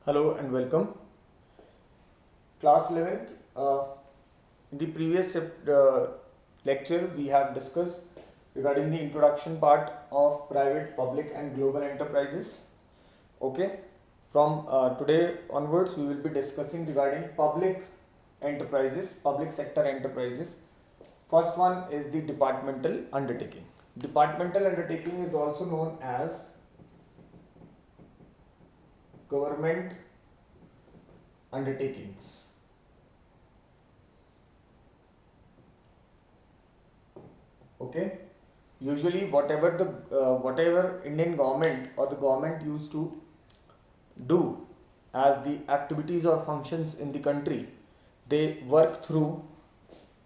Hello and welcome. Class 11th. In the previous lecture, we have discussed regarding the introduction part of private, public, and global enterprises. Okay. From today onwards, we will be discussing regarding public enterprises, public sector enterprises. First one is the departmental undertaking. Departmental undertaking is also known as government undertakings. Okay, usually whatever Indian government or the government used to do as the activities or functions in the country, they work through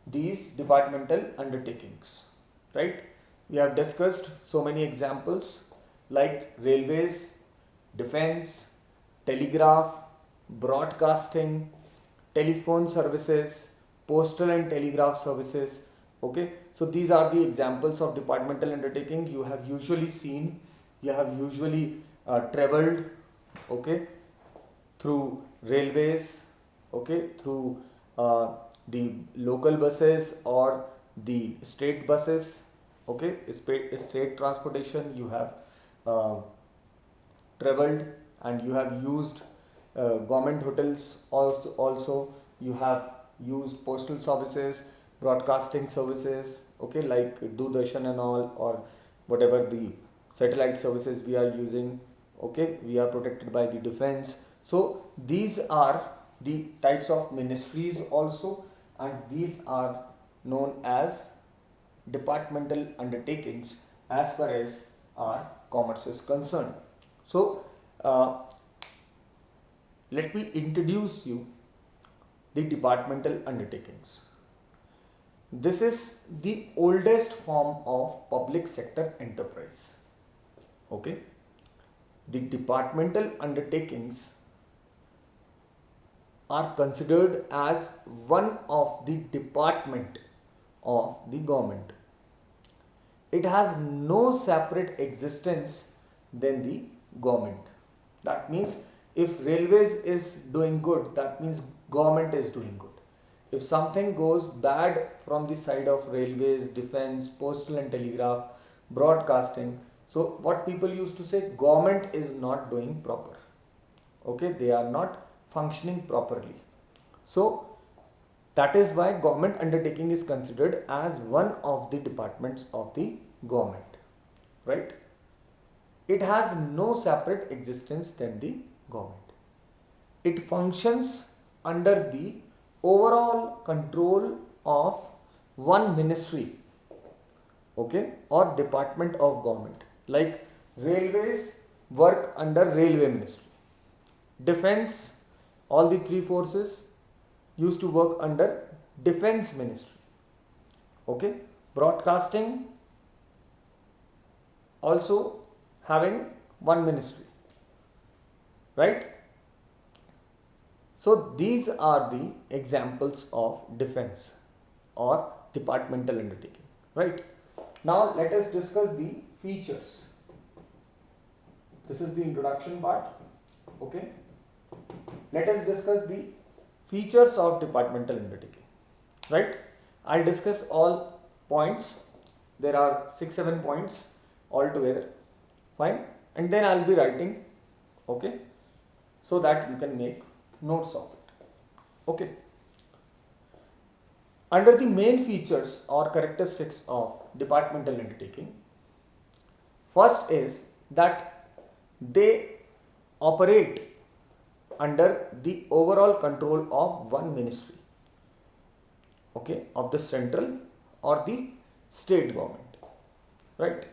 these departmental undertakings, right? We have discussed so many examples like railways, defense, telegraph, broadcasting, telephone services, postal and telegraph services. Okay, so these are the examples of departmental undertaking you have usually seen, you have usually traveled, okay, through railways, okay, through the local buses or the state buses, okay, state transportation you have traveled, and you have used government hotels also you have used postal services, broadcasting services, okay, like Doordarshan and all, or whatever the satellite services we are using, okay, we are protected by the defense. So these are the types of ministries also, and these are known as departmental undertakings as far as our commerce is concerned. So let me introduce you the departmental undertakings. This is the oldest form of public sector enterprise. Okay, the departmental undertakings are considered as one of the department of the government. It has no separate existence than the government. That means if railways is doing good, that means government is doing good. If something goes bad from the side of railways, defense, postal and telegraph, broadcasting, so what people used to say, government is not doing proper. Okay, they are not functioning properly. So that is why government undertaking is considered as one of the departments of the government, right? It has no separate existence than the government. It functions under the overall control of one ministry, okay, or department of government. Like railways work under railway ministry. Defense, all the three forces used to work under defense ministry. Okay, broadcasting also having one ministry, right? So these are the examples of defense or departmental undertaking, right? Now let us discuss the features. This is the introduction part. Okay, let us discuss the features of departmental undertaking, right? I'll discuss all points. There are 6-7 points altogether, fine, and then I'll be writing, okay, so that you can make notes of it. Okay, under the main features or characteristics of departmental undertaking, first is that they operate under the overall control of one ministry, okay, of the central or the state government, right?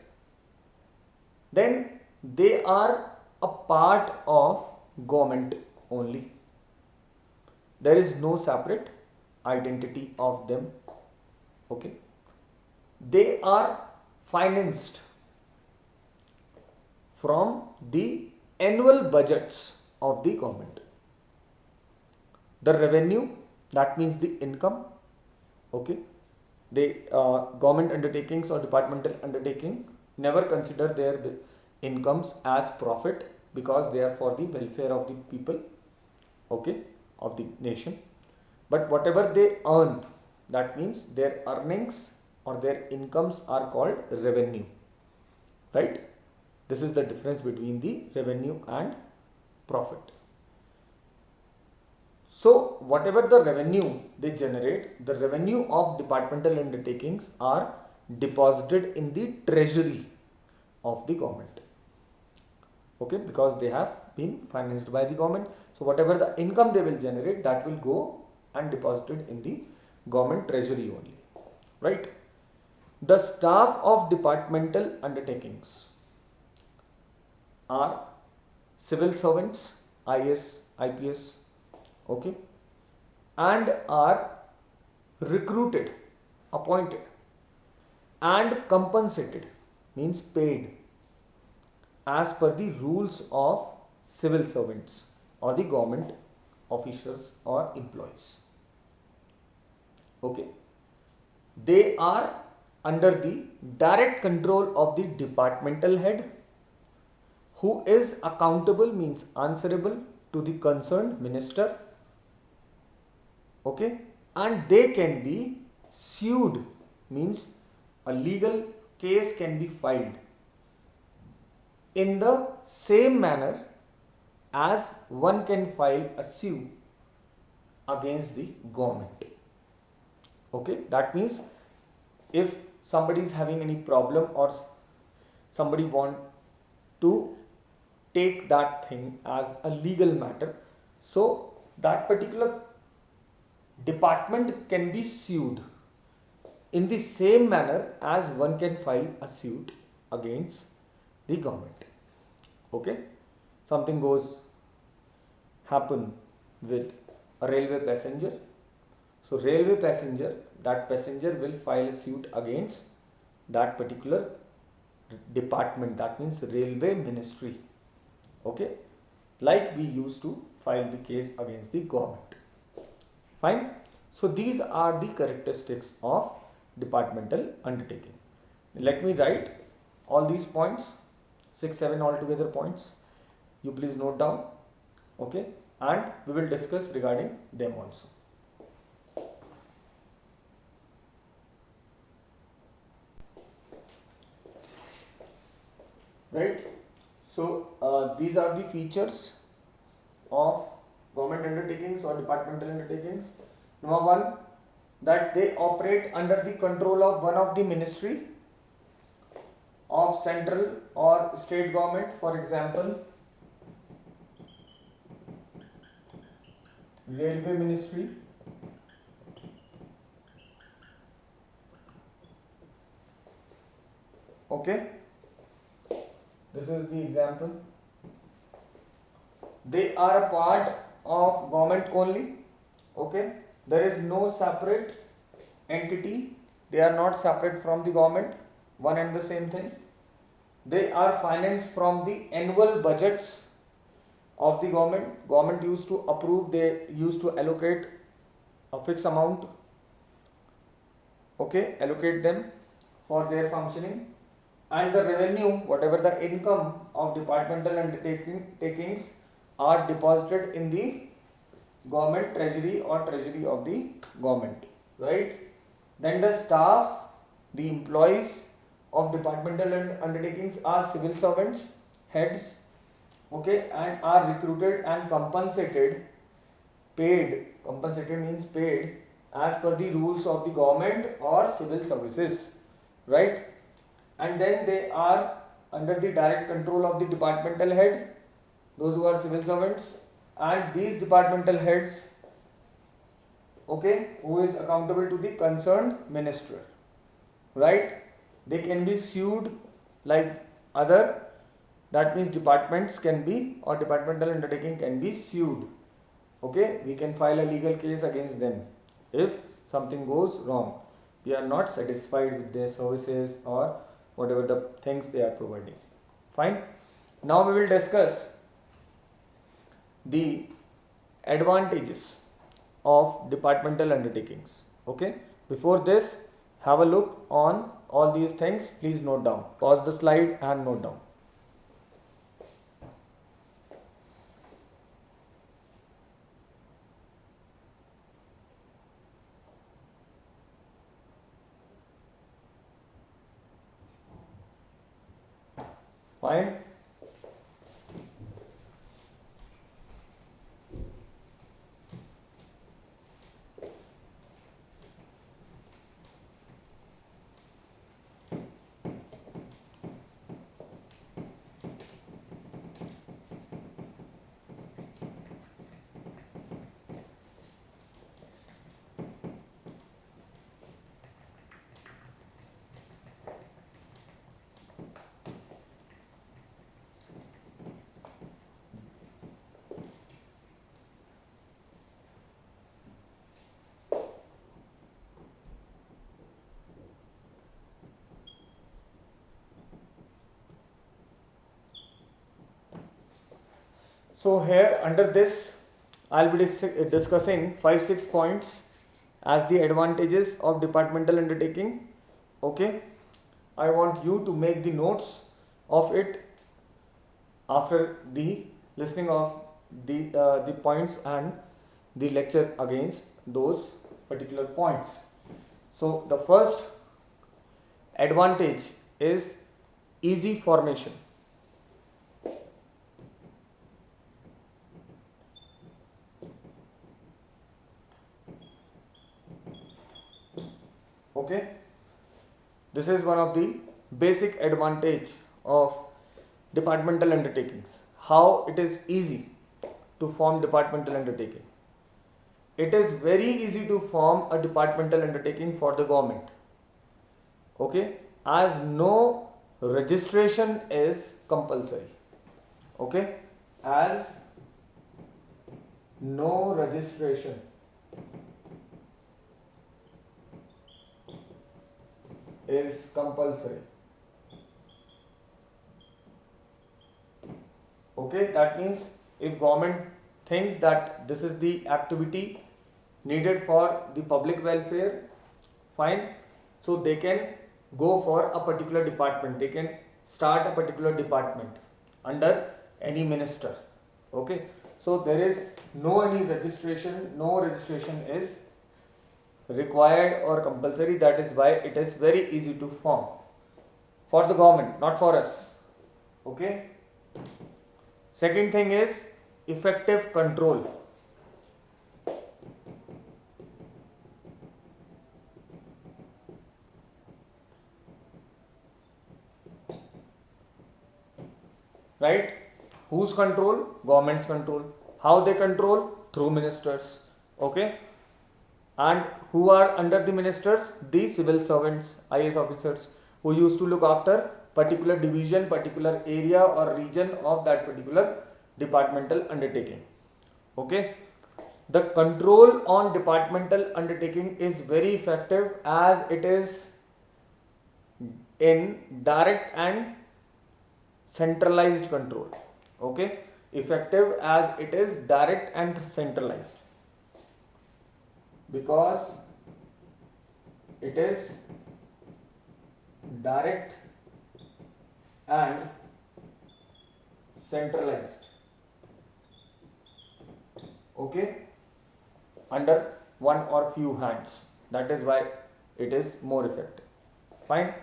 Then they are a part of government only. There is no separate identity of them, okay. They are financed from the annual budgets of the government. The revenue, that means the income, okay. The government undertakings or departmental undertaking never consider their incomes as profit, because they are for the welfare of the people. okay, of the nation. But whatever they earn, that means their earnings or their incomes are called revenue, right? This is the difference between the revenue and profit. So whatever the revenue they generate, the revenue of departmental undertakings are deposited in the treasury of the government, okay, because they have been financed by the government. So whatever the income they will generate, that will go and deposited in the government treasury only, right? The staff of departmental undertakings are civil servants, IS, IPS, okay, and are recruited, appointed and compensated, means paid, as per the rules of civil servants or the government officials or employees, okay. They are under the direct control of the departmental head, who is accountable, means answerable to the concerned minister, okay, and they can be sued, means a legal case can be filed in the same manner as one can file a suit against the government, okay. That means if somebody is having any problem or somebody want to take that thing as a legal matter, so that particular department can be sued in the same manner as one can file a suit against the government, okay. Something goes happen with a railway passenger, so railway passenger, that passenger will file a suit against that particular department, that means railway ministry, okay, like we used to file the case against the government, fine. So these are the characteristics of departmental undertaking. Let me write all these points, 6-7 altogether points, you please note down, okay, and we will discuss regarding them also. Right, so these are the features of government undertakings or departmental undertakings. Number one, that they operate under the control of one of the ministry of central or state government, for example railway ministry, okay, this is the example. They are a part of government only, okay, there is no separate entity, they are not separate from the government, one and the same thing. They are financed from the annual budgets of the government. Government used to approve, they used to allocate a fixed amount, okay, allocate them for their functioning, and the revenue, whatever the income of departmental undertakings are deposited in the government treasury or treasury of the government, right? Then the staff, the employees of departmental undertakings are civil servants, heads, okay, and are recruited and compensated, paid, compensated means paid, as per the rules of the government or civil services, right? And then they are under the direct control of the departmental head, those who are civil servants, and these departmental heads, okay, who is accountable to the concerned minister, right? They can be sued like other, that means departments can be, or departmental undertaking can be sued, okay, we can file a legal case against them if something goes wrong, we are not satisfied with their services or whatever the things they are providing, fine. Now we will discuss the advantages of departmental undertakings, okay. Before this, have a look on all these things, please note down, pause the slide and note down. Fine. So here under this, I'll be discussing 5-6 points as the advantages of departmental undertaking. Okay, I want you to make the notes of it after the listening of the points and the lecture against those particular points. So the first advantage is easy formation. Okay, this is one of the basic advantage of departmental undertakings. How it is easy to form departmental undertaking? It is very easy to form a departmental undertaking for the government. Okay, as no registration is compulsory. Okay, as no registration is compulsory. Okay, that means if government thinks that this is the activity needed for the public welfare, fine, so they can go for a particular department, they can start a particular department under any minister. Okay, so there is no any registration, no registration is required or compulsory. That is why it is very easy to form for the government, not for us. Okay, second thing is effective control. Right, whose control? Government's control. How they control? Through ministers. Okay, and who are under the ministers? The civil servants, IAS officers, who used to look after particular division, particular area or region of that particular departmental undertaking. Okay, the control on departmental undertaking is very effective as it is in direct and centralized control. Okay, effective as it is direct and centralized, because it is direct and centralized. Okay, under one or few hands. That is why it is more effective. Fine.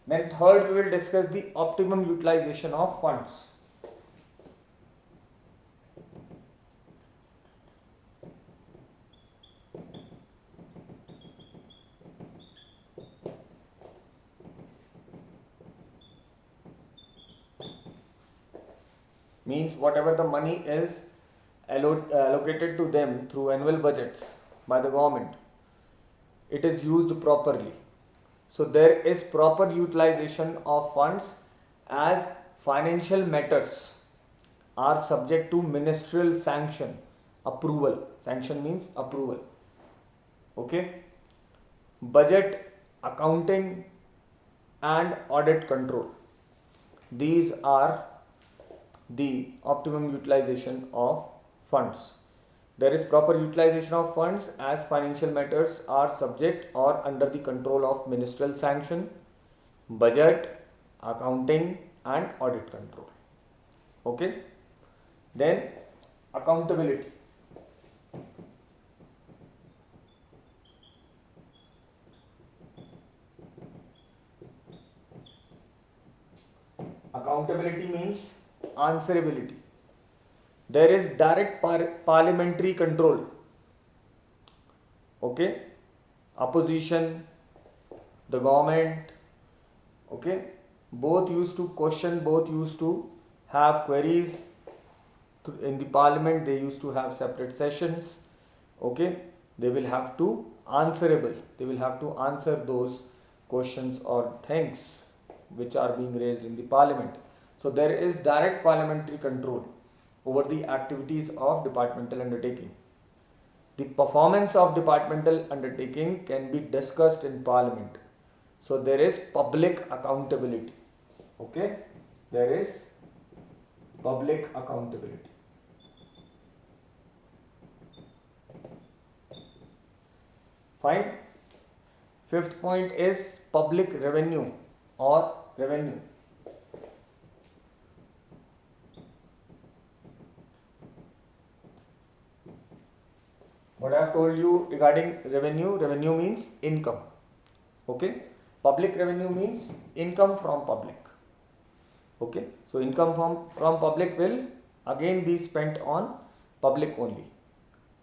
Then third, we will discuss the optimum utilization of funds. Means whatever the money is allocated to them through annual budgets by the government, it is used properly. So there is proper utilization of funds as financial matters are subject to ministerial sanction, approval. Sanction means approval. Okay, budget, accounting and audit control, these are the optimum utilization of funds. There is proper utilization of funds as financial matters are subject or under the control of ministerial sanction, budget, accounting and audit control. Okay, then accountability. accountability means answerability. There is direct parliamentary control. Okay, opposition, the government, okay, both used to question, both used to have queries in the parliament. They used to have separate sessions. Okay, they will have to answerable, they will have to answer those questions or things which are being raised in the parliament. So there is direct parliamentary control over the activities of departmental undertaking. The performance of departmental undertaking can be discussed in parliament. So there is public accountability. Okay, there is public accountability. Fine. Fifth point is public revenue or revenue. What I have told you regarding revenue, revenue means income. Okay, public revenue means income from public. Okay, so income from public will again be spent on public only.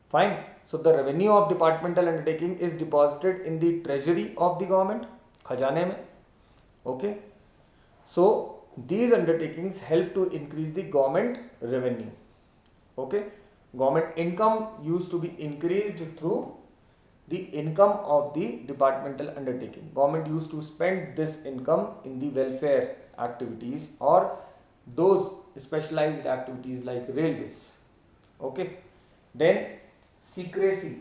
Fine. So the revenue of departmental undertaking is deposited in the treasury of the government, khajane mein. Okay, so these undertakings help to increase the government revenue. Okay, government income used to be increased through the income of the departmental undertaking. Government used to spend this income in the welfare activities or those specialized activities like railways. Okay, then secrecy.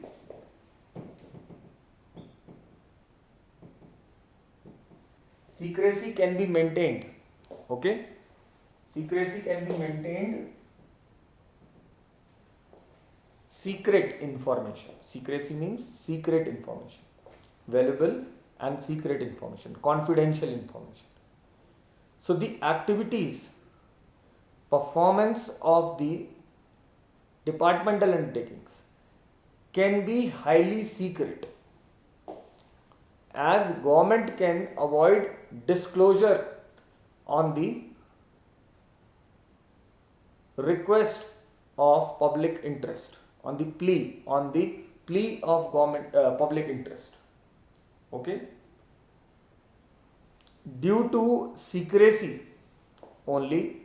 Secrecy can be maintained. Okay, secrecy can be maintained. Secret information. Secrecy means secret information, valuable and secret information, confidential information. So the activities, performance of the departmental undertakings can be highly secret, as government can avoid disclosure on the request of public interest, on the plea of government public interest. Okay, due to secrecy only,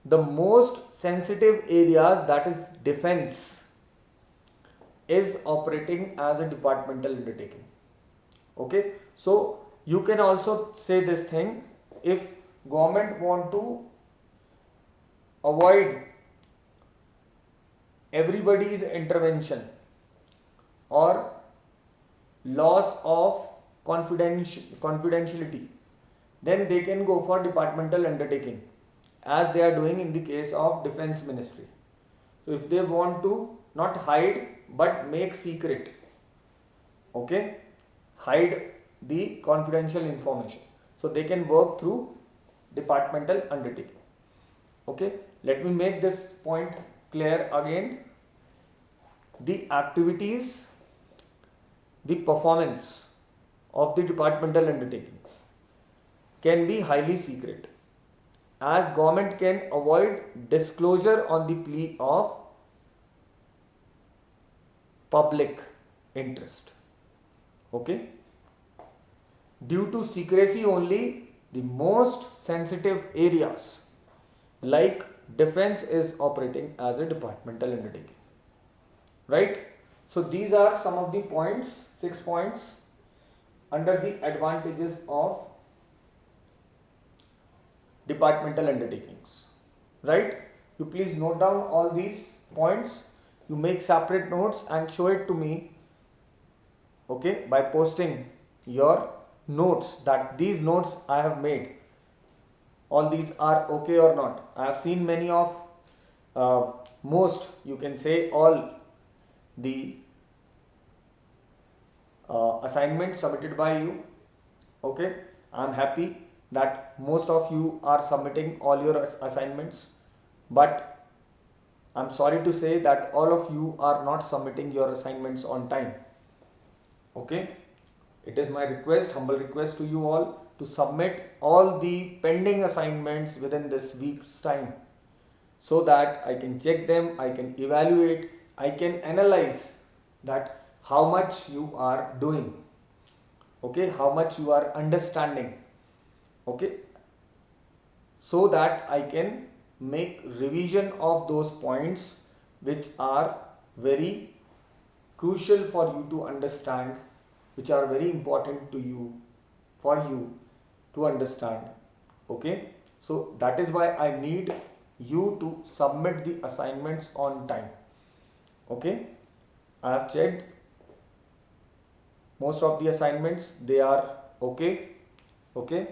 the most sensitive areas, that is defense, is operating as a departmental undertaking. Okay, so you can also say this thing: if government want to avoid everybody's intervention or loss of confidentiality, then they can go for departmental undertaking, as they are doing in the case of defense ministry. So if they want to not hide but make secret, okay, hide the confidential information, so they can work through departmental undertaking. Okay, let me make this point clear again. The activities, the performance of the departmental undertakings can be highly secret, as government can avoid disclosure on the plea of public interest. Okay, due to secrecy only, the most sensitive areas like defense is operating as a departmental undertaking. Right? So these are some of the points, 6 points under the advantages of departmental undertakings. Right? You please note down all these points. You make separate notes and show it to me, okay, by posting your notes, that these notes I have made, all these are okay or not. I have seen many of most, you can say all the assignments submitted by you. Okay, I am happy that most of you are submitting all your assignments, but I am sorry to say that all of you are not submitting your assignments on time. Okay, It is my request, humble request to you all, to submit all the pending assignments within this week's time, so that I can check them, I can evaluate, I can analyze that how much you are doing, okay, how much you are understanding, okay, so that I can make revision of those points which are very crucial for you to understand, which are very important to you, for you to understand. Okay, so that is why I need you to submit the assignments on time. Okay, I have checked most of the assignments, they are okay. Okay,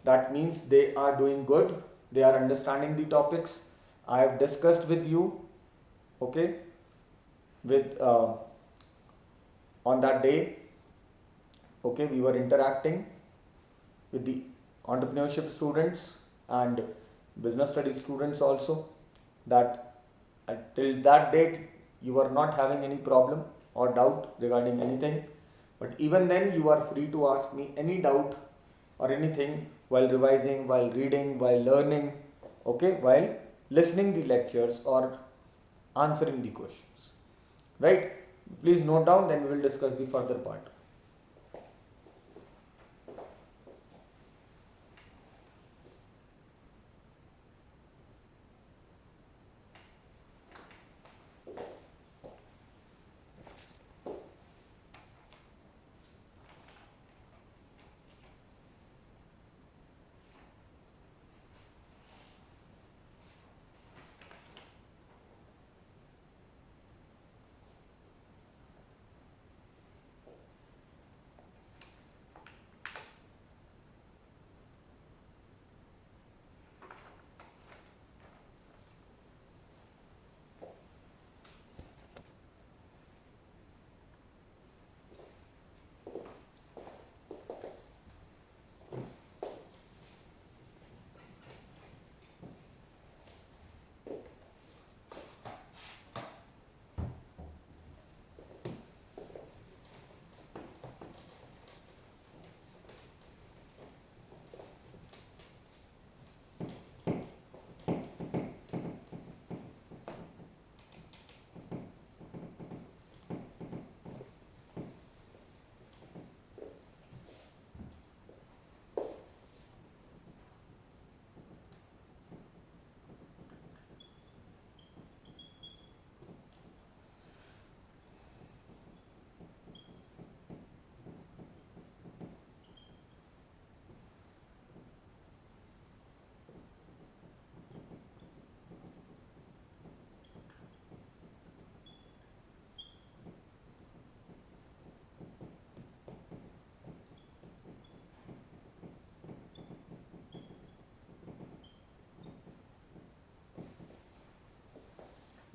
that means they are doing good, they are understanding the topics I have discussed with you. Okay, with on that day, okay, we were interacting with the entrepreneurship students and business studies students also, that till that date you are not having any problem or doubt regarding anything, but even then you are free to ask me any doubt or anything while revising, while reading, while learning, okay, while listening the lectures or answering the questions, right? Please note down, then we will discuss the further part.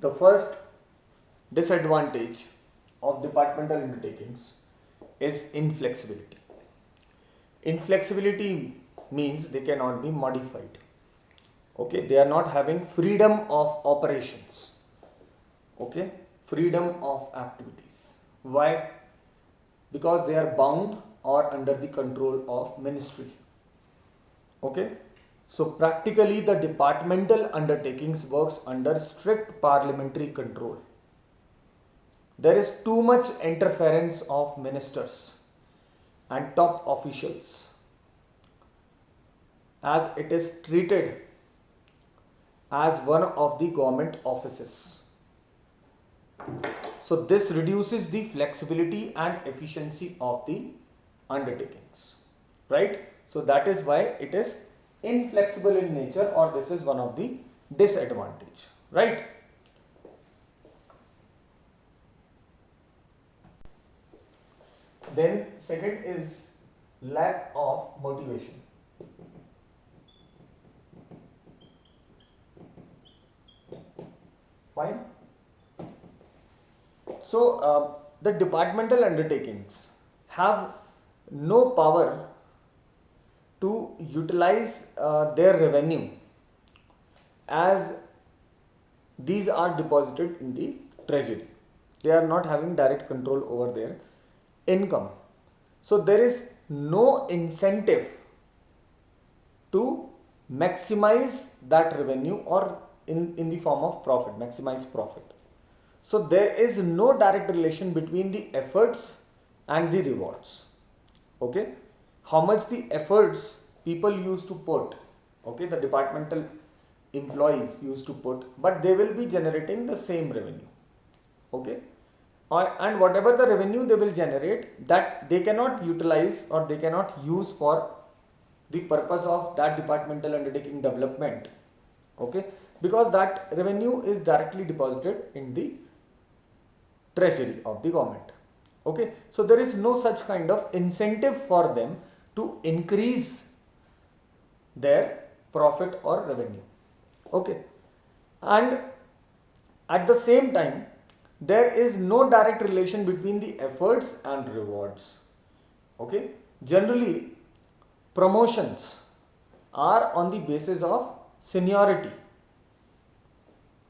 The first disadvantage of departmental undertakings is inflexibility. Inflexibility means they cannot be modified. Okay, they are not having freedom of operations. Okay, freedom of activities. Why? Because they are bound or under the control of ministry. Okay, so practically the departmental undertakings works under strict parliamentary control. There is too much interference of ministers and top officials, as it is treated as one of the government offices. So this reduces the flexibility and efficiency of the undertakings, right? So that is why it is inflexible in nature, or this is one of the disadvantage, right? Then second is lack of motivation. Fine. So the departmental undertakings have no power to utilize their revenue, as these are deposited in the treasury. They are not having direct control over their income. So there is no incentive to maximize that revenue, or in the form of profit, maximize profit. So there is no direct relation between the efforts and the rewards. Okay, how much the efforts people used to put, okay, the departmental employees used to put, but they will be generating the same revenue. Okay, and whatever the revenue they will generate, that they cannot utilize or they cannot use for the purpose of that departmental undertaking development. Okay, because that revenue is directly deposited in the treasury of the government. Okay, so there is no such kind of incentive for them to increase their profit or revenue. Okay, and at the same time, there is no direct relation between the efforts and rewards. Okay, generally promotions are on the basis of seniority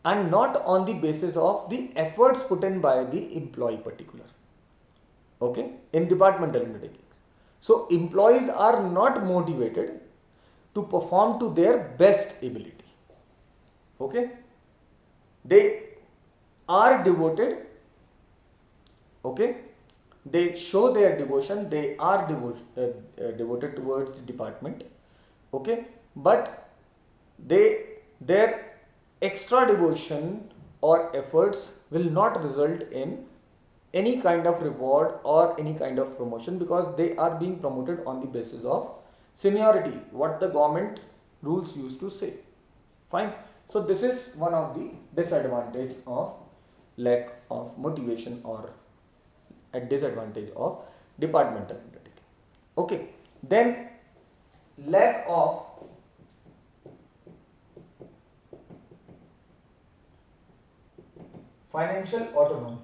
and not on the basis of the efforts put in by the employee particular. Okay, in departmental undertakings. So employees are not motivated to perform to their best ability. Okay, they are devoted. Okay, they show their devotion, they are devoted towards the department. Okay, but their extra devotion or efforts will not result in any kind of reward or any kind of promotion, because they are being promoted on the basis of seniority, what the government rules used to say. Fine. So this is one of the disadvantage of lack of motivation, or a disadvantage of departmental undertaking. Okay, then lack of financial autonomy.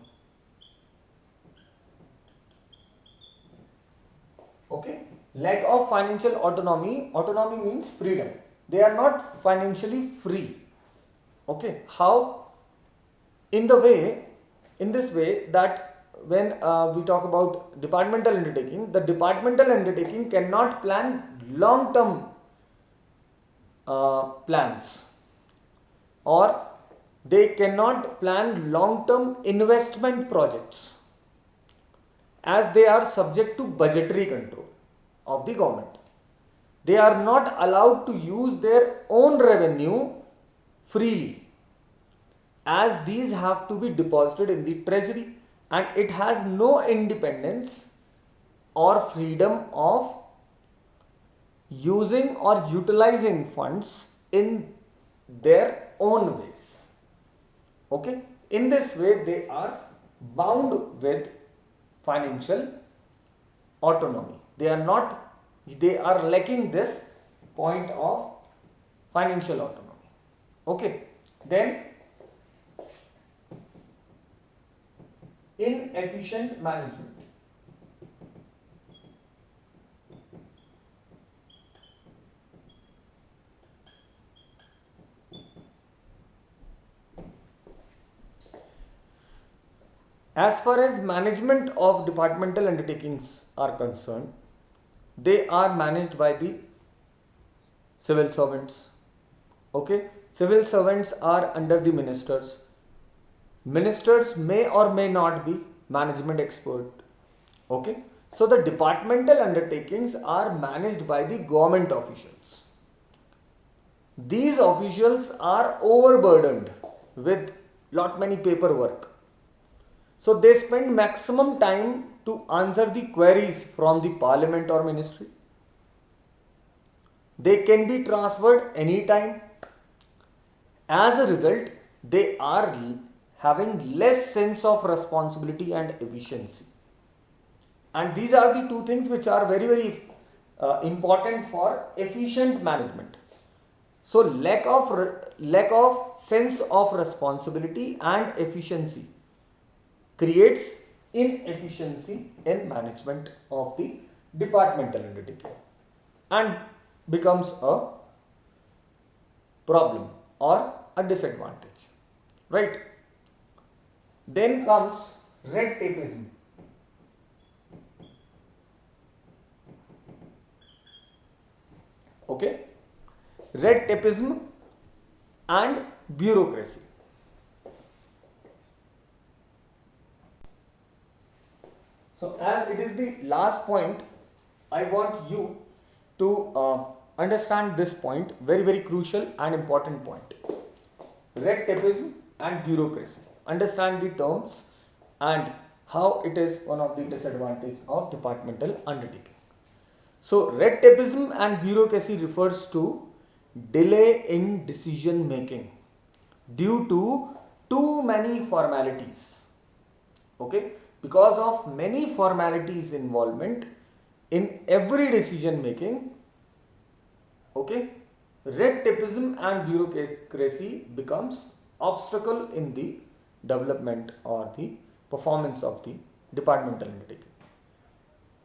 Okay, lack of financial autonomy. Autonomy means freedom. They are not financially free. Okay, how? In this way that when we talk about departmental undertaking, the departmental undertaking cannot plan long term plans, or they cannot plan long term investment projects, as they are subject to budgetary control of the government. They are not allowed to use their own revenue freely, as these have to be deposited in the treasury, and it has no independence or freedom of using or utilizing funds in their own ways. Okay, in this way they are bound with financial autonomy. They are lacking this point of financial autonomy. Okay, then inefficient management. As far as management of departmental undertakings are concerned, they are managed by the civil servants. Okay, civil servants are under the ministers. Ministers may or may not be management expert. Okay, so the departmental undertakings are managed by the government officials. These officials are overburdened with lot many paperwork. So they spend maximum time to answer the queries from the parliament or ministry. They can be transferred anytime. As a result, they are having less sense of responsibility and efficiency. And these are the two things which are very important for efficient management. So lack of sense of responsibility and efficiency creates inefficiency in management of the departmental undertaking and becomes a problem or a disadvantage, right? Then comes red tapeism. Okay, red tapeism and bureaucracy. So as it is the last point, I want you to understand this point, very crucial and important point. Red tapeism and bureaucracy. Understand the terms and how it is one of the disadvantage of departmental undertaking. So red tapeism and bureaucracy refers to delay in decision making due to too many formalities. Okay, because of many formalities involvement in every decision making. Okay, red tapeism and bureaucracy becomes obstacle in the development or the performance of the departmental undertaking.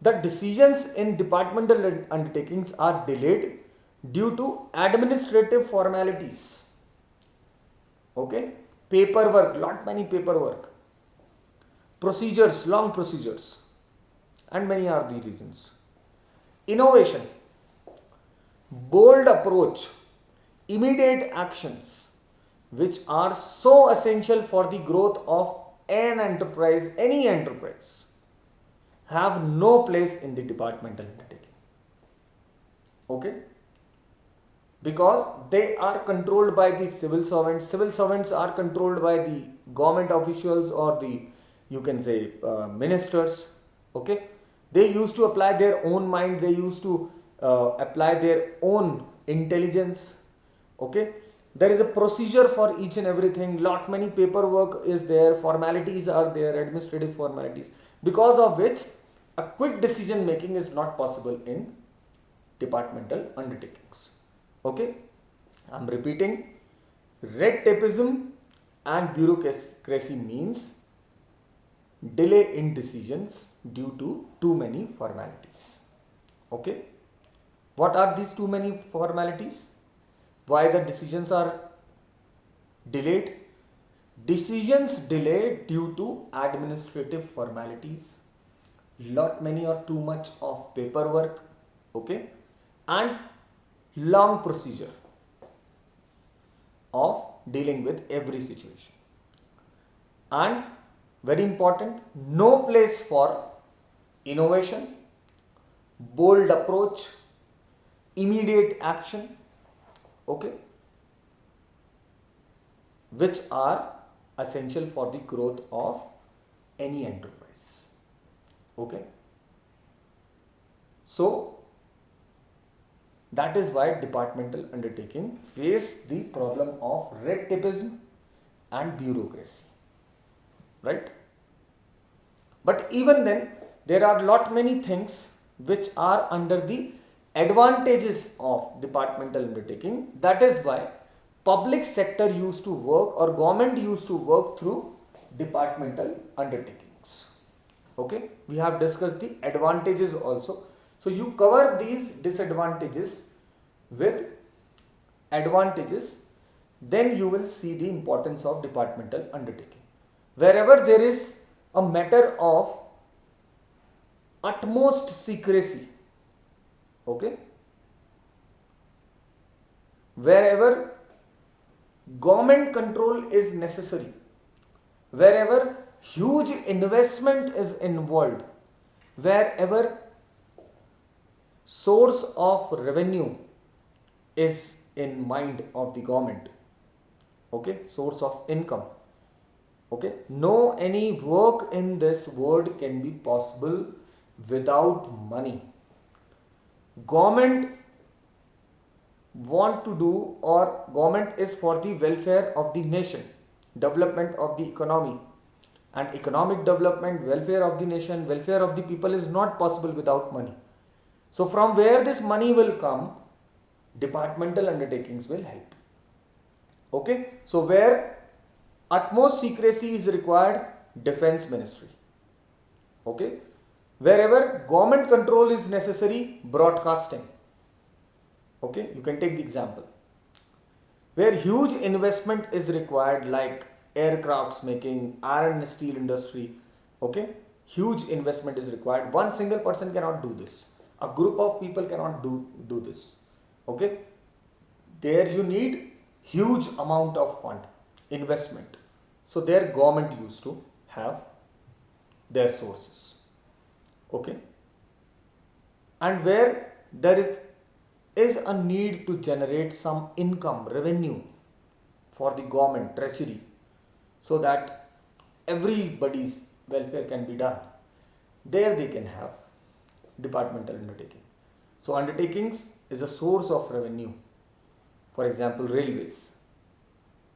The decisions in departmental undertakings are delayed due to administrative formalities. Okay, paperwork, lot many paperwork, procedures, long procedures, and many are the reasons. Innovation, bold approach, immediate actions, which are so essential for the growth of an enterprise, any enterprise, have no place in the departmental undertaking. Okay, because they are controlled by the civil servants. Civil servants are controlled by the government officials or the, you can say, ministers. Okay, they used to apply their own mind, they used to apply their own intelligence. Okay, there is a procedure for each and everything, lot many paperwork is there, formalities are there, administrative formalities, because of which a quick decision making is not possible in departmental undertakings. Okay, I'm repeating, red tapeism and bureaucracy means delay in decisions due to too many formalities. Okay, what are these too many formalities? Why the decisions are delayed? Decisions delayed due to administrative formalities, lot many or too much of paperwork. Okay, and long procedure of dealing with every situation. And very important, no place for innovation, bold approach, immediate action. Okay, which are essential for the growth of any enterprise. Okay, so that is why departmental undertaking face the problem of red tapeism and bureaucracy, right? But even then, there are lot many things which are under the advantages of departmental undertaking. That is why public sector used to work or government used to work through departmental undertakings. Okay, we have discussed the advantages also. So you cover these disadvantages with advantages, then you will see the importance of departmental undertaking. Wherever there is a matter of utmost secrecy, okay, wherever government control is necessary, wherever huge investment is involved, wherever source of revenue is in mind of the government, okay, source of income, okay, no any work in this world can be possible without money. Government want to do, or government is for the welfare of the nation, development of the economy, and economic development, welfare of the nation, welfare of the people is not possible without money. So from where this money will come, departmental undertakings will help. Okay, so where utmost secrecy is required, defense ministry. Okay, wherever government control is necessary, broadcasting. Okay, you can take the example where huge investment is required, like aircrafts making, iron and steel industry. Okay, huge investment is required. One single person cannot do this, a group of people cannot do this. Okay, there you need huge amount of fund investment, so their government used to have their sources. Okay, and where there is a need to generate some income revenue for the government treasury, so that everybody's welfare can be done, there they can have departmental undertaking. So undertakings is a source of revenue, for example railways.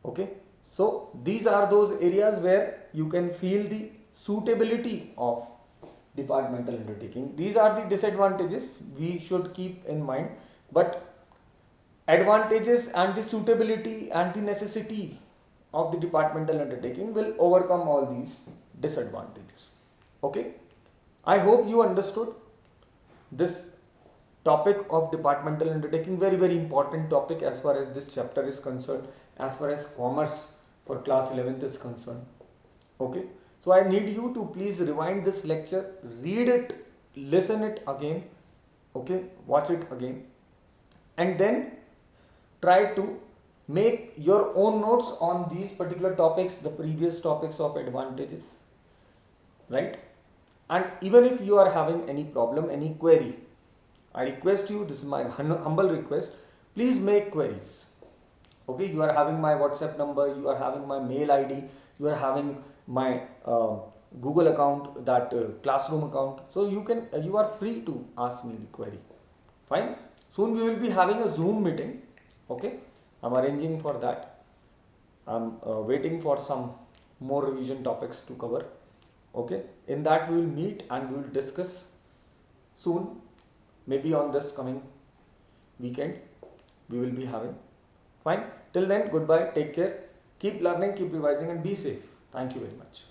Okay, so these are those areas where you can feel the suitability of departmental undertaking. These are the disadvantages we should keep in mind, but advantages and the suitability and the necessity of the departmental undertaking will overcome all these disadvantages. Okay, I hope you understood this topic of departmental undertaking, very very important topic as far as this chapter is concerned, as far as commerce for class 11th is concerned. Okay, so I need you to please rewind this lecture, read it, listen it again. Okay, watch it again, and then try to make your own notes on these particular topics, the previous topics of advantages, right? And even if you are having any problem, any query, I request you, this is my humble request, please make queries. Okay, you are having my WhatsApp number, you are having my mail ID, you are having my Google account, that classroom account, so you are free to ask me the query. Fine, soon we will be having a Zoom meeting. Okay, I'm arranging for that. I'm waiting for some more revision topics to cover. Okay, in that we will meet and we will discuss soon, maybe on this coming weekend we will be having. Fine, till then, goodbye, take care, keep learning, keep revising, and be safe. Thank you very much.